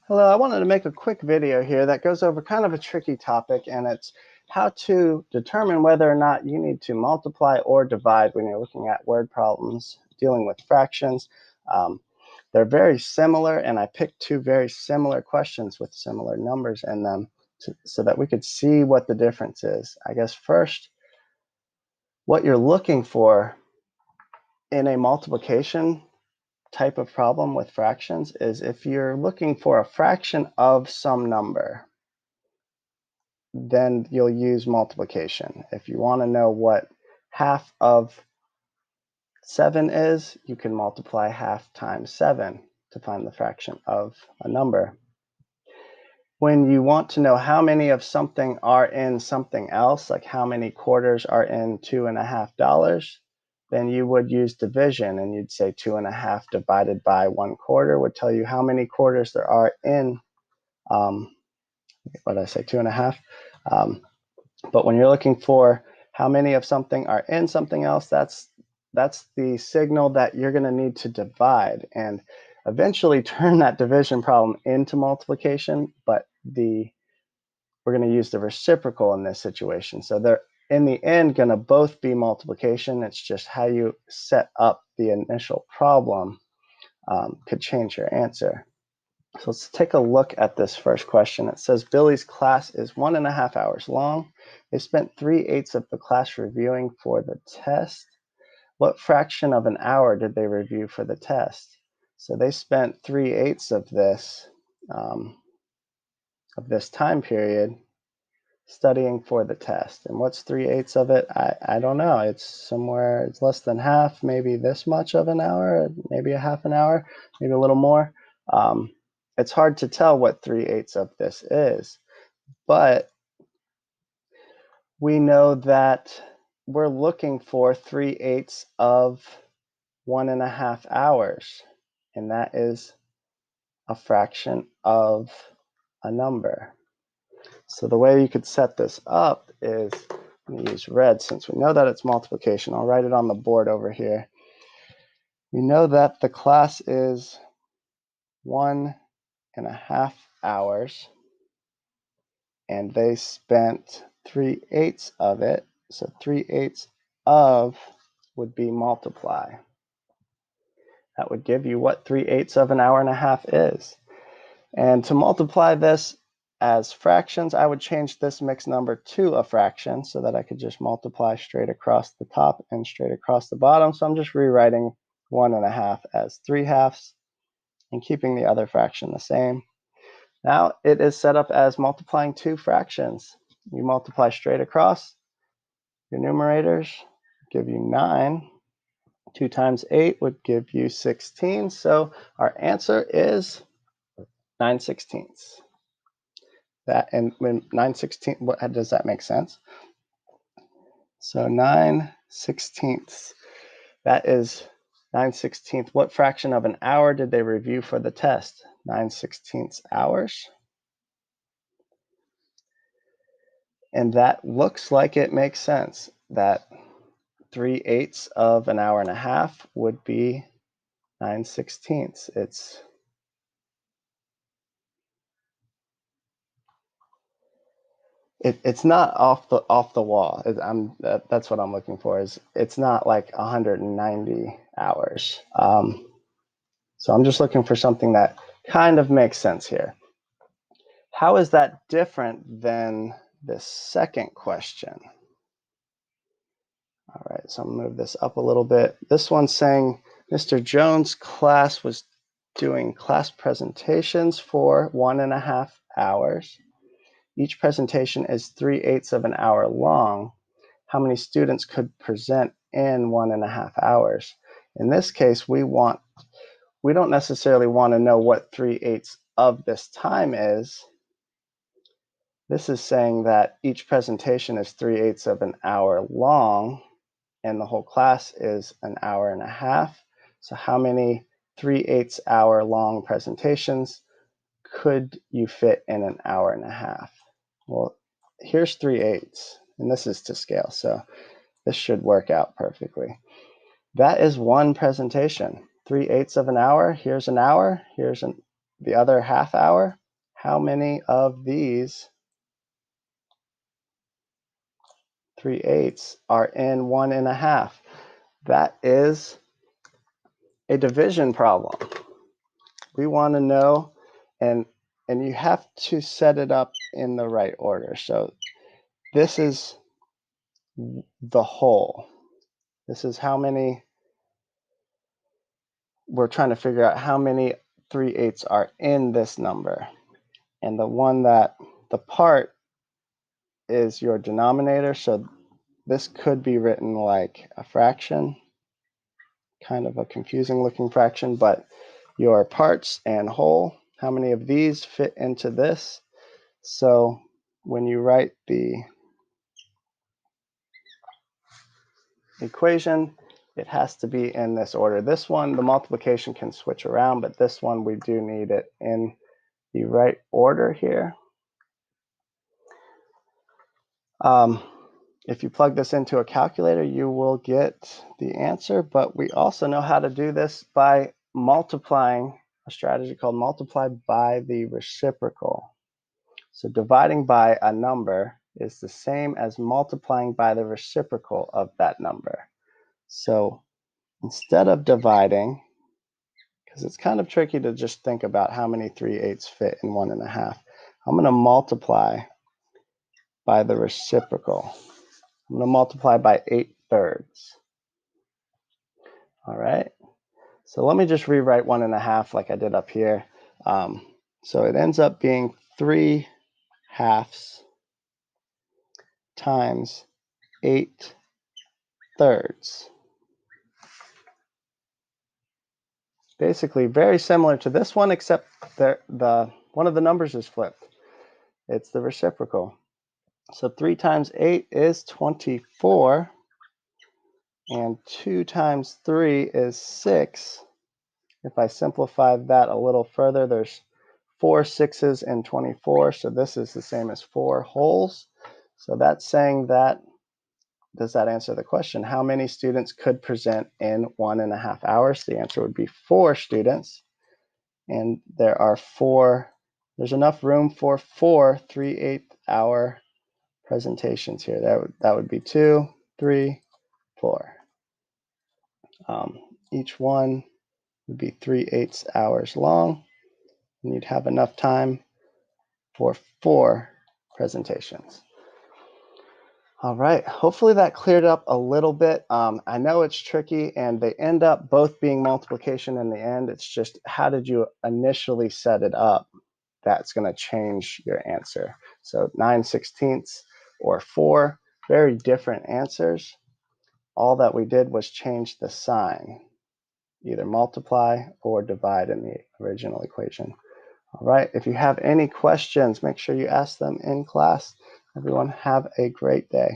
Hello, I wanted to make a quick video here that goes over kind of a tricky topic, and it's how to determine whether or not you need to multiply or divide when you're looking at word problems dealing with fractions. They're very similar, and I picked two very similar questions with similar numbers in them so that we could see what the difference is. I guess first, what you're looking for in a multiplication type of problem with fractions is if you're looking for a fraction of some number, then you'll use multiplication. If you want to know what half of 7 is, you can multiply half times 7 to find the fraction of a number. When you want to know how many of something are in something else, like how many quarters are in $2.50, then you would use division, and you'd say 2.5 divided by 1/4 would tell you how many quarters there are in, what did I say, 2.5? But when you're looking for how many of something are in something else, that's the signal that you're going to need to divide and eventually turn that division problem into multiplication, but we're going to use the reciprocal in this situation. So they're in the end going to both be multiplication. It's just how you set up the initial problem could change your answer. So let's take a look at this first question. It says Billy's class is 1.5 hours long. They spent 3/8 of the class reviewing for the test. What fraction of an hour did they review for the test? So they spent 3/8 of this time period studying for the test. And what's 3/8 of it? I don't know. It's somewhere, it's less than half, maybe this much of an hour, maybe a half an hour, maybe a little more. It's hard to tell what 3/8 of this is, but we know that we're looking for 3/8 of 1.5 hours, and that is a fraction of a number. So the way you could set this up is, I'm going to use red since we know that it's multiplication. I'll write it on the board over here. We know that the class is 1.5 hours, and they spent 3/8 of it. So 3/8 of would be multiply. That would give you what 3/8 of an hour and a half is. And to multiply this as fractions, I would change this mixed number to a fraction so that I could just multiply straight across the top and straight across the bottom. So I'm just rewriting 1.5 as 3/2 and keeping the other fraction the same. Now it is set up as multiplying two fractions. You multiply straight across, your numerators give you 9. 2 times 8 would give you 16. So our answer is 9/16. That, and when 9/16, what does that make sense? So 9/16, that is 9/16. What fraction of an hour did they review for the test? 9/16 hours. And that looks like it makes sense, that 3/8 of an hour and a half would be 9/16. It's not off the wall. That's what I'm looking for. Is it's not like 190 hours. So I'm just looking for something that kind of makes sense here. How is that different than the second question? All right, so I'm gonna move this up a little bit. This one's saying Mr. Jones' class was doing class presentations for 1.5 hours. Each presentation is 3/8 of an hour long. How many students could present in 1.5 hours? In this case, we don't necessarily want to know what 3/8 of this time is. This is saying that each presentation is 3/8 of an hour long, and the whole class is an hour and a half. So how many 3/8 hour long presentations could you fit in an hour and a half? Well, here's 3/8, and this is to scale, so this should work out perfectly. That is one presentation. 3/8 of an hour, here's an hour, here's the other half hour, how many of these 3/8 are in 1.5? That is a division problem. We want to know, and you have to set it up in the right order. So this is the whole. This is how many, we're trying to figure out how many 3/8 are in this number. And the one that, the part is your denominator. So this could be written like a fraction, kind of a confusing looking fraction, but your parts and whole, how many of these fit into this? So when you write the equation, it has to be in this order. This one, the multiplication can switch around, but this one we do need it in the right order here. If you plug this into a calculator, you will get the answer, but we also know how to do this by multiplying, a strategy called multiply by the reciprocal. So dividing by a number is the same as multiplying by the reciprocal of that number. So instead of dividing, because it's kind of tricky to just think about how many 3/8 fit in 1.5, I'm going to multiply by the reciprocal. I'm going to multiply by 8/3. All right. So let me just rewrite 1.5 like I did up here. So it ends up being 3/2 times 8/3. Basically very similar to this one, except the one of the numbers is flipped. It's the reciprocal. So 3 times 8 is 24, and 2 times 3 is 6. If I simplify that a little further, there's 4 6s in 24, so this is the same as 4 wholes. So that's saying that, does that answer the question? How many students could present in 1.5 hours? The answer would be 4 students. And there are 4, there's enough room for 4 3/8 hour presentations here. That would be 2, 3, 4. Each one would be 3/8 hours long, and you'd have enough time for 4 presentations. All right, hopefully that cleared up a little bit. I know it's tricky, and they end up both being multiplication in the end. It's just, how did you initially set it up? That's going to change your answer. So 9/16 or 4, very different answers. All that we did was change the sign, either multiply or divide in the original equation. All right, if you have any questions, make sure you ask them in class. Everyone, have a great day.